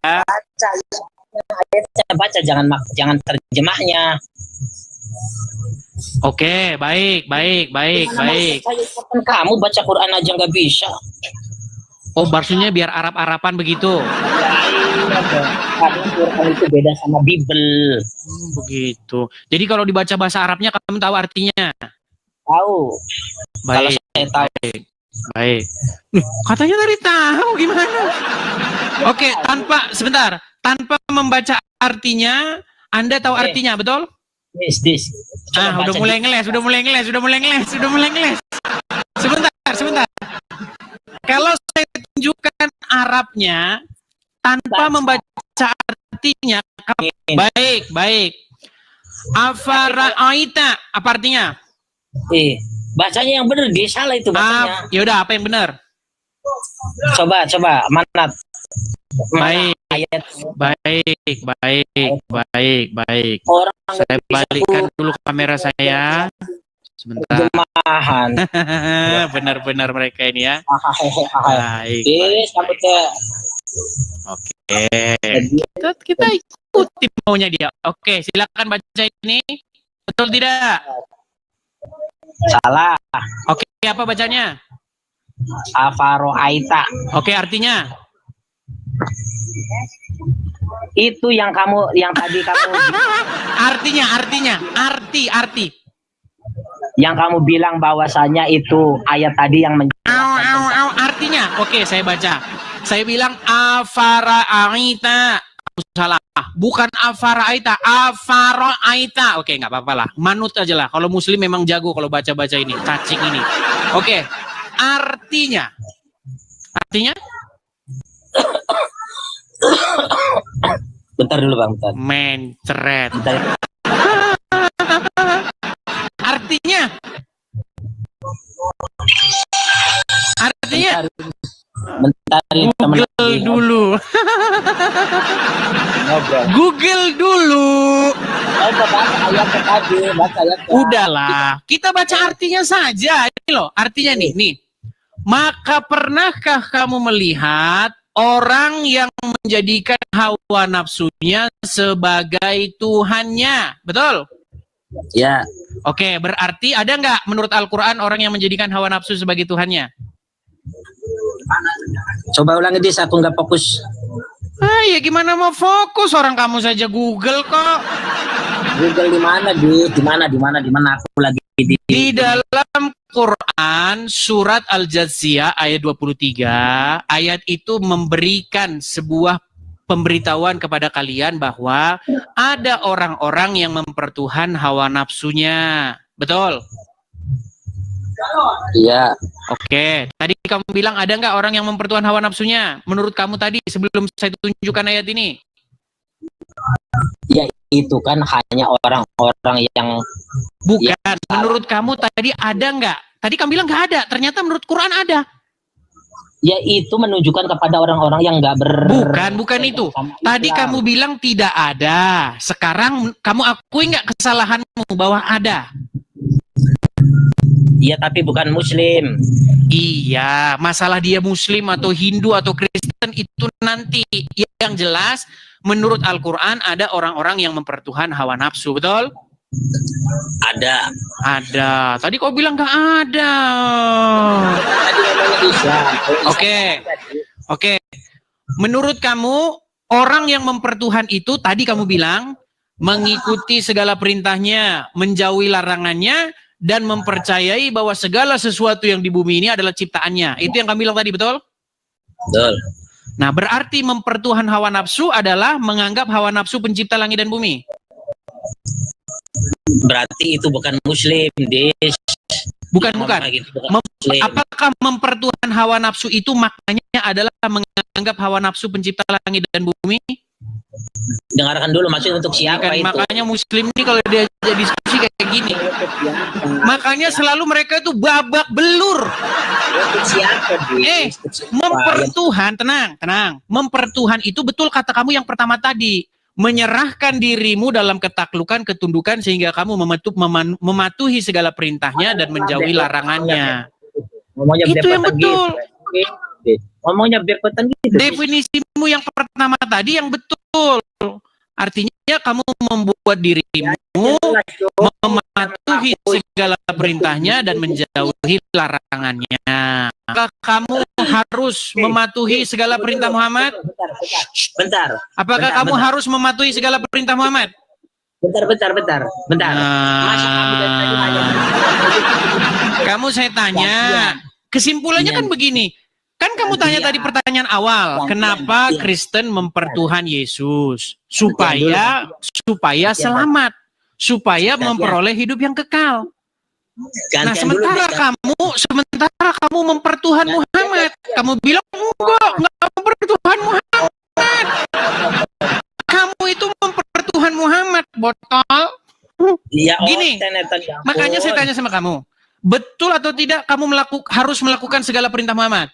Baca, jangan terjemahnya. Oke, baik. Kamu baca Quran aja nggak bisa. Oh, maksudnya biar Arab-Arapan begitu. Karena Quran itu beda sama Bible. Begitu. Jadi kalau dibaca bahasa Arabnya kamu tahu artinya? Tahu. Kalau Baik. saya tahu. Baik. Katanya tadi tahu gimana? Oke, tanpa membaca artinya, Anda tahu artinya, betul? This. Udah mulai ngeles. Sebentar. Kalau saya tunjukkan Arabnya tanpa membaca artinya, baik. Afara'aita, apa artinya? Bacanya yang benar, dia salah itu bacanya. Yaudah, apa yang benar? Coba, mana? Baik. Ayat. Baik. Orang Saya balikkan dulu kamera saya. Sebentar. Terjemahan. Benar-benar mereka ini ya. Baik. Oke. Kita ikuti maunya dia. Oke, silakan baca ini. Betul tidak? Salah. Oke, apa bacanya? Afaroaita. Oke, artinya? Itu yang tadi kamu arti. Yang kamu bilang bahwasanya itu ayat tadi yang artinya. Oke, saya baca. Saya bilang afara'aita. Salah. Bukan afara'aita, afara'aita. Oke, nggak apa-apa lah. Manut aja lah. Kalau muslim memang jago kalau baca-baca ini, cacing ini. Oke. Artinya. Bentar dulu Bang, bentar. Mencret. Artinya bentar Google dulu. Google dulu. Udahlah, kita baca artinya saja. Ini loh, artinya nih. Maka pernahkah kamu melihat orang yang menjadikan hawa nafsunya sebagai Tuhannya? Betul? Ya. Oke, berarti ada nggak menurut Al-Quran orang yang menjadikan hawa nafsu sebagai Tuhannya? Coba ulangi Dis, aku nggak fokus. Ya gimana mau fokus, orang kamu saja Google kok. Google di mana, Dis? Di mana aku lagi Di dalam Quran surat Al-Jathiyah ayat 23, ayat itu memberikan sebuah pemberitahuan kepada kalian bahwa ada orang-orang yang mempertuhan hawa nafsunya. Betul? Iya. Oke, tadi kamu bilang ada nggak orang yang mempertuhan hawa nafsunya? Menurut kamu tadi sebelum saya tunjukkan ayat ini? Ya itu kan hanya orang-orang yang bukan. Ya, menurut kamu tadi ada nggak? Tadi kamu bilang nggak ada. Ternyata menurut Quran ada. Ya itu menunjukkan kepada orang-orang yang nggak Bukan itu. Tadi kamu bilang tidak ada. Sekarang kamu akui nggak kesalahanmu bahwa ada? Iya, tapi bukan Muslim. Iya, masalah dia Muslim atau Hindu atau Kristen itu nanti. Yang jelas, menurut Al-Quran ada orang-orang yang mempertuhan hawa nafsu, betul? Ada. Tadi kau bilang nggak ada. Oke. Menurut kamu, orang yang mempertuhan itu, tadi kamu bilang, mengikuti segala perintahnya, menjauhi larangannya, dan mempercayai bahwa segala sesuatu yang di bumi ini adalah ciptaannya. Itu yang kami bilang tadi, betul? Betul. Nah, berarti mempertuhan hawa nafsu adalah menganggap hawa nafsu pencipta langit dan bumi. Berarti itu bukan Muslim, Des. Bukan. Apakah mempertuhan hawa nafsu itu maknanya adalah menganggap hawa nafsu pencipta langit dan bumi? Dengarkan dulu, maksudnya untuk siapa itu? Makanya Muslim ini kalau dia diskusi kayak gini, makanya selalu mereka itu babak belur. Untuk siapa, Des? Mempertuhan, tenang. Mempertuhan itu betul kata kamu yang pertama tadi. Menyerahkan dirimu dalam ketaklukan, ketundukan sehingga kamu mematuhi segala perintahnya dan menjauhi larangannya. Itu yang betul. Ngomongnya berpetan gitu. Definisimu yang pertama tadi yang betul. Artinya kamu membuat dirimu mematuhi segala perintahnya dan menjauhi larangannya. Apakah kamu harus mematuhi segala perintah Muhammad? Bentar. Apakah kamu harus mematuhi segala perintah Muhammad? Bentar. Kamu saya tanya, kesimpulannya kan begini. Kan kamu tanya tadi pertanyaan awal, kenapa Kristen mempertuhan Yesus? Supaya selamat, supaya memperoleh hidup yang kekal. Nah, sementara kamu mempertuhan Muhammad. Kamu bilang enggak mempertuhan Muhammad. Kamu itu mempertuhan Muhammad, botol. Gini, makanya saya tanya sama kamu, betul atau tidak kamu harus melakukan segala perintah Muhammad?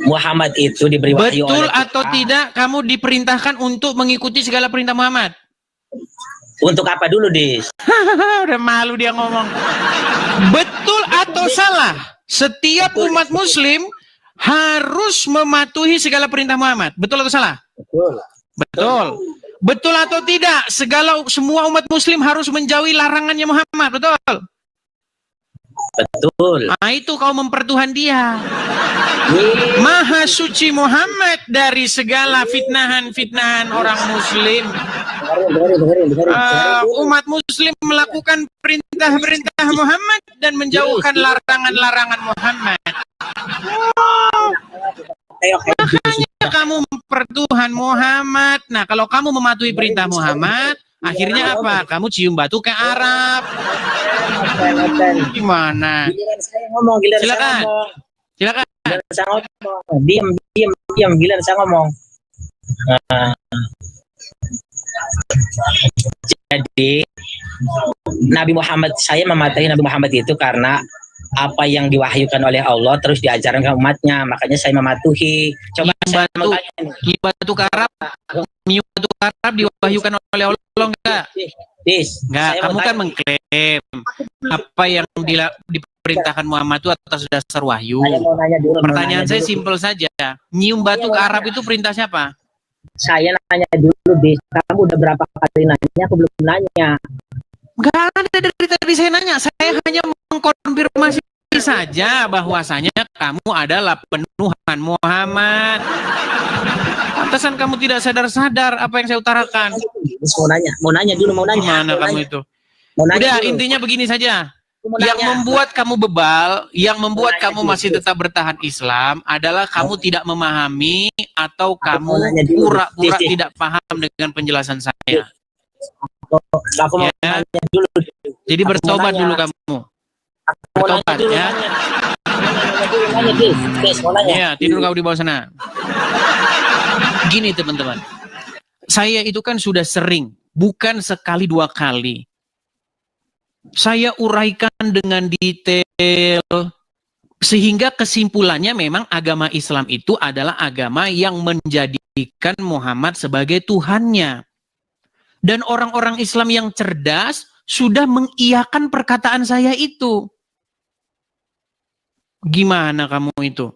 Muhammad itu diberi wahyu. Betul atau tidak kamu diperintahkan untuk mengikuti segala perintah Muhammad? Untuk apa dulu, Dis? Udah malu dia ngomong. Betul atau salah? Setiap umat Muslim harus mematuhi segala perintah Muhammad. Betul atau salah? Betul. Betul atau tidak? Semua umat Muslim harus menjauhi larangannya Muhammad. Betul? Betul. Nah, itu kau mempertuhan dia. Maha suci Muhammad dari segala fitnahan-fitnahan orang Muslim. Umat Muslim melakukan perintah-perintah Muhammad dan menjauhkan larangan-larangan Muhammad. Makanya kamu mempertuhan Muhammad. Nah, kalau kamu mematuhi perintah Muhammad, akhirnya apa? Kamu cium batu ke Arab. Gimana? Silakan. Diam, giliran saya ngomong. Jadi Nabi Muhammad, saya mematuhi Nabi Muhammad itu karena apa yang diwahyukan oleh Allah terus diajarkan ke umatnya, makanya saya mematuhi. Coba batu Arab diwahyukan oleh Allah lo enggak? Dis, Enggak, saya mau kamu kan tanya. mengklaim apa yang diperintahkan Muhammad itu atas dasar wahyu. Saya mau nanya dulu. Pertanyaan saya simpel saja. Nyium batu ke Arab itu perintah siapa? Saya nanya dulu, Dis. Kamu udah berapa kali nanya? Aku belum nanya. Enggak ada dari tadi saya nanya. Saya hanya mengkonfirmasi saja bahwasanya kamu adalah penuhan Muhammad. Pantesan kamu tidak sadar-sadar apa yang saya utarakan. Dis, mau nanya dulu, mau nanya. Gimana Mau kamu nanya. itu? Mau nanya Udah, dulu. intinya begini saja. Aku mau Yang nanya. membuat kamu bebal, yang membuat nanya kamu dulu. masih tetap bertahan Islam adalah kamu tidak memahami atau kamu mau nanya dulu, pura-pura Dis. tidak paham dengan penjelasan saya. Aku mau Ya. nanya dulu. Jadi Aku mau bertobat nanya. dulu kamu. Mau nanya Bertobat dulu, ya. Nanya, Dis. Dis, mau nanya. Iya, tidur kau di bawah sana. Gini teman-teman. Saya itu kan sudah sering, bukan sekali dua kali. Saya uraikan dengan detail sehingga kesimpulannya memang agama Islam itu adalah agama yang menjadikan Muhammad sebagai Tuhannya. Dan orang-orang Islam yang cerdas sudah mengiyakan perkataan saya itu. Gimana kamu itu?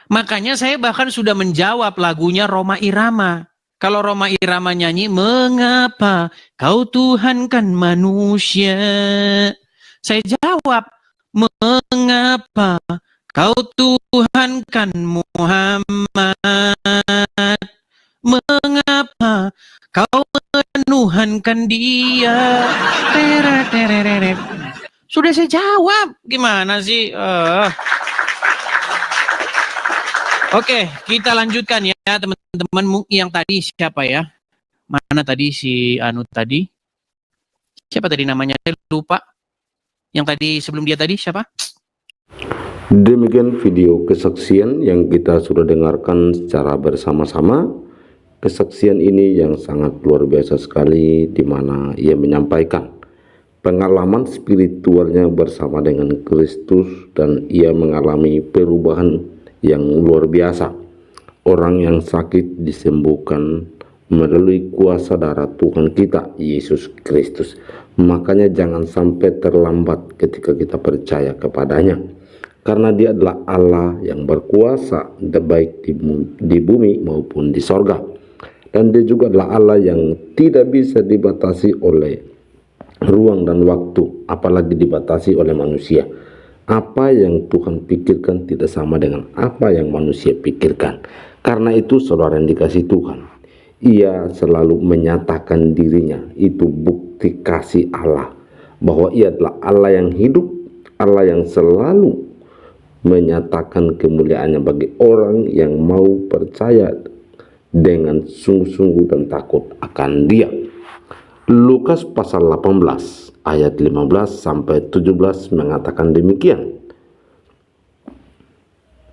Makanya saya bahkan sudah menjawab lagunya Rhoma Irama. Kalau Rhoma Irama nyanyi, mengapa kau tuhankan manusia? Saya jawab, mengapa kau tuhankan Muhammad? Mengapa kau menuhankan dia? Teret. Sudah saya jawab, gimana sih? Oke, kita lanjutkan ya teman-teman. Yang tadi siapa ya? Mana tadi si Anu tadi? Siapa tadi namanya? Saya lupa. Yang tadi sebelum dia tadi siapa? Demikian video kesaksian yang kita sudah dengarkan secara bersama-sama. Kesaksian ini yang sangat luar biasa sekali, di mana ia menyampaikan pengalaman spiritualnya bersama dengan Kristus, dan ia mengalami perubahan yang luar biasa. Orang yang sakit disembuhkan melalui kuasa darah Tuhan kita Yesus Kristus. Makanya jangan sampai terlambat ketika kita percaya kepadanya, karena dia adalah Allah yang berkuasa baik di bumi maupun di sorga. Dan dia juga adalah Allah yang tidak bisa dibatasi oleh ruang dan waktu, apalagi dibatasi oleh manusia. Apa yang Tuhan pikirkan tidak sama dengan apa yang manusia pikirkan. Karena itu saudara yang dikasih Tuhan, ia selalu menyatakan dirinya. Itu bukti kasih Allah, bahwa ia adalah Allah yang hidup, Allah yang selalu menyatakan kemuliaannya bagi orang yang mau percaya dengan sungguh-sungguh dan takut akan dia. Lukas pasal 18 ayat 15 sampai 17 mengatakan demikian.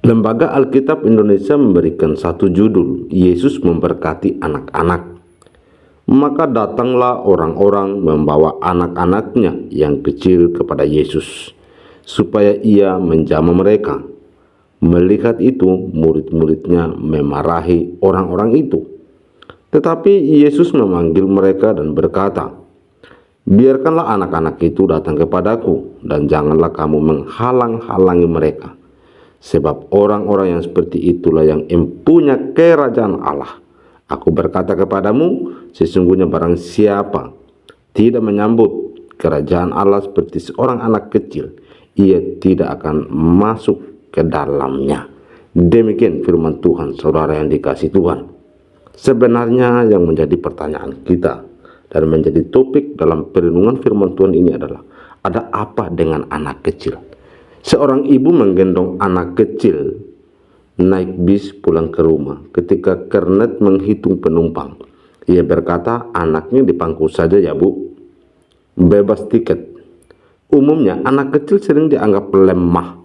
Lembaga Alkitab Indonesia memberikan satu judul, Yesus memberkati anak-anak. Maka datanglah orang-orang membawa anak-anaknya yang kecil kepada Yesus, supaya ia menjamah mereka. Melihat itu, murid-muridnya memarahi orang-orang itu. Tetapi Yesus memanggil mereka dan berkata, biarkanlah anak-anak itu datang kepadaku, dan janganlah kamu menghalang-halangi mereka. Sebab orang-orang yang seperti itulah yang empunya kerajaan Allah. Aku berkata kepadamu, sesungguhnya barang siapa tidak menyambut kerajaan Allah seperti seorang anak kecil, ia tidak akan masuk ke dalamnya. Demikian firman Tuhan, saudara yang dikasih Tuhan. Sebenarnya yang menjadi pertanyaan kita dan menjadi topik dalam perenungan firman Tuhan ini adalah, ada apa dengan anak kecil? Seorang ibu menggendong anak kecil naik bis pulang ke rumah. Ketika kernet menghitung penumpang, ia berkata, anaknya dipangku saja ya bu, bebas tiket. Umumnya anak kecil sering dianggap lemah,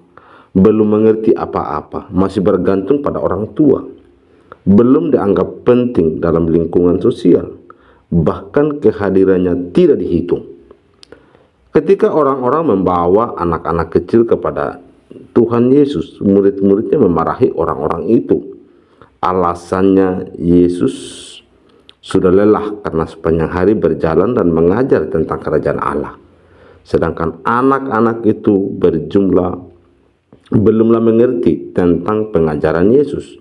belum mengerti apa-apa, masih bergantung pada orang tua, belum dianggap penting dalam lingkungan sosial, bahkan kehadirannya tidak dihitung. Ketika orang-orang membawa anak-anak kecil kepada Tuhan Yesus, murid-muridnya memarahi orang-orang itu. Alasannya Yesus sudah lelah karena sepanjang hari berjalan dan mengajar tentang kerajaan Allah. Sedangkan anak-anak itu belumlah mengerti tentang pengajaran Yesus.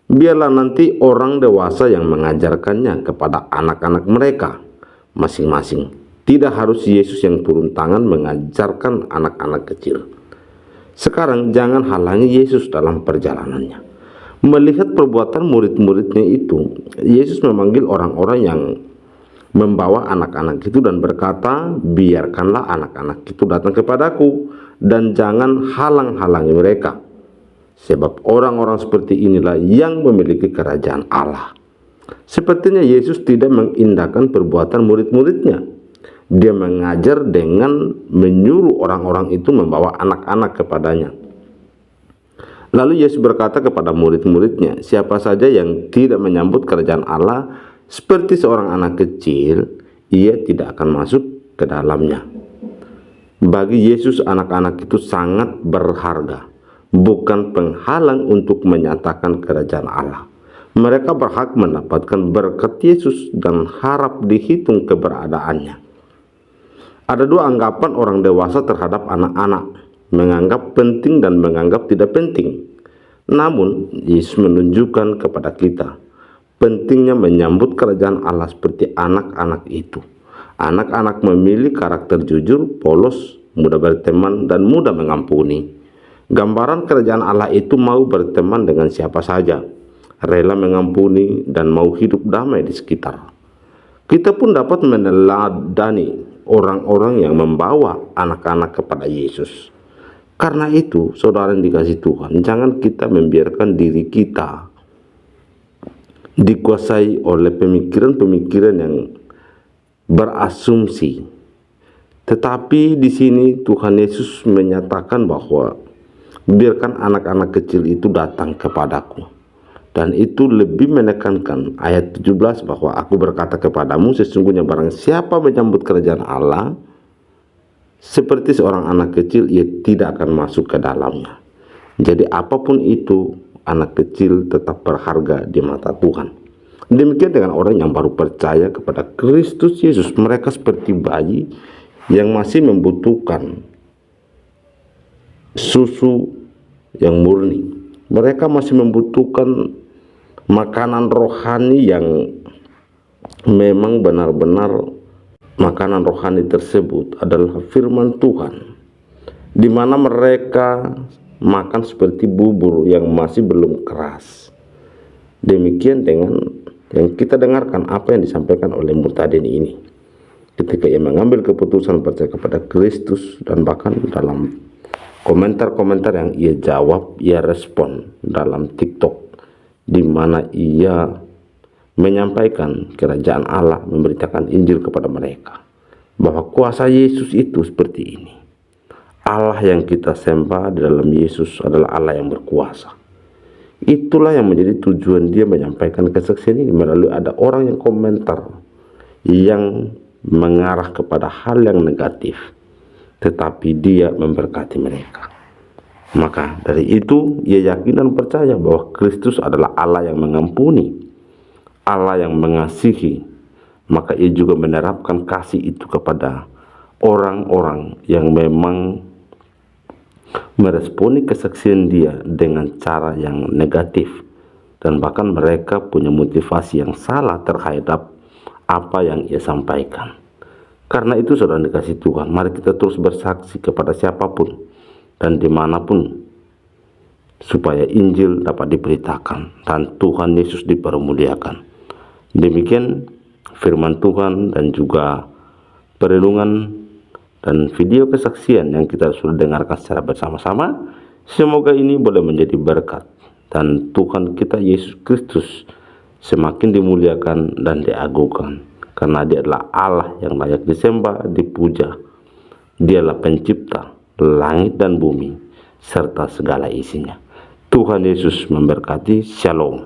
Biarlah nanti orang dewasa yang mengajarkannya kepada anak-anak mereka masing-masing. Tidak harus Yesus yang turun tangan mengajarkan anak-anak kecil. Sekarang jangan halangi Yesus dalam perjalanannya. Melihat perbuatan murid-muridnya itu, Yesus memanggil orang-orang yang membawa anak-anak itu dan berkata, biarkanlah anak-anak itu datang kepadaku dan jangan halang-halangi mereka. Sebab orang-orang seperti inilah yang memiliki kerajaan Allah. Sepertinya Yesus tidak mengindahkan perbuatan murid-muridnya. Dia mengajar dengan menyuruh orang-orang itu membawa anak-anak kepadanya. Lalu Yesus berkata kepada murid-muridnya, siapa saja yang tidak menyambut kerajaan Allah seperti seorang anak kecil, ia tidak akan masuk ke dalamnya. Bagi Yesus, anak-anak itu sangat berharga, bukan penghalang untuk menyatakan kerajaan Allah. Mereka berhak mendapatkan berkat Yesus dan harap dihitung keberadaannya. Ada dua anggapan orang dewasa terhadap anak-anak, menganggap penting dan menganggap tidak penting. Namun Yesus menunjukkan kepada kita pentingnya menyambut kerajaan Allah seperti anak-anak itu. Anak-anak memilih karakter jujur, polos, mudah berteman, dan mudah mengampuni. Gambaran kerajaan Allah itu mau berteman dengan siapa saja, rela mengampuni, dan mau hidup damai di sekitar. Kita pun dapat meneladani orang-orang yang membawa anak-anak kepada Yesus. Karena itu, saudara yang dikasih Tuhan, jangan kita membiarkan diri kita dikuasai oleh pemikiran-pemikiran yang berasumsi. Tetapi di sini Tuhan Yesus menyatakan bahwa biarkan anak-anak kecil itu datang kepadaku. Dan itu lebih menekankan ayat 17 bahwa aku berkata kepadamu, sesungguhnya barang siapa menyambut kerajaan Allah seperti seorang anak kecil, ia tidak akan masuk ke dalamnya. Jadi apapun itu, anak kecil tetap berharga di mata Tuhan. Demikian dengan orang yang baru percaya kepada Kristus Yesus. Mereka seperti bayi yang masih membutuhkan susu yang murni. Mereka masih membutuhkan makanan rohani yang memang benar-benar makanan rohani tersebut adalah firman Tuhan, di mana mereka makan seperti bubur yang masih belum keras. Demikian dengan yang kita dengarkan apa yang disampaikan oleh Murtadin ini. Ketika ia mengambil keputusan percaya kepada Kristus, dan bahkan dalam komentar-komentar yang ia jawab, ia respon dalam TikTok, di mana ia menyampaikan kerajaan Allah, memberitakan Injil kepada mereka, bahwa kuasa Yesus itu seperti ini. Allah yang kita sembah di dalam Yesus adalah Allah yang berkuasa. Itulah yang menjadi tujuan dia menyampaikan kesaksian ini, melalui ada orang yang komentar yang mengarah kepada hal yang negatif, tetapi dia memberkati mereka. Maka dari itu ia yakin dan percaya bahwa Kristus adalah Allah yang mengampuni, Allah yang mengasihi. Maka ia juga menerapkan kasih itu kepada orang-orang yang memang meresponi kesaksian dia dengan cara yang negatif, dan bahkan mereka punya motivasi yang salah terhadap apa yang ia sampaikan. Karena itu saudara dikasih Tuhan, mari kita terus bersaksi kepada siapapun dan dimanapun, supaya Injil dapat diberitakan dan Tuhan Yesus dipermuliakan. Demikian firman Tuhan dan juga perenungan dan video kesaksian yang kita sudah dengarkan secara bersama-sama. Semoga ini boleh menjadi berkat dan Tuhan kita Yesus Kristus semakin dimuliakan dan diagungkan, karena dia adalah Allah yang layak disembah, dipuja. Dialah pencipta langit dan bumi serta segala isinya. Tuhan Yesus memberkati. Shalom.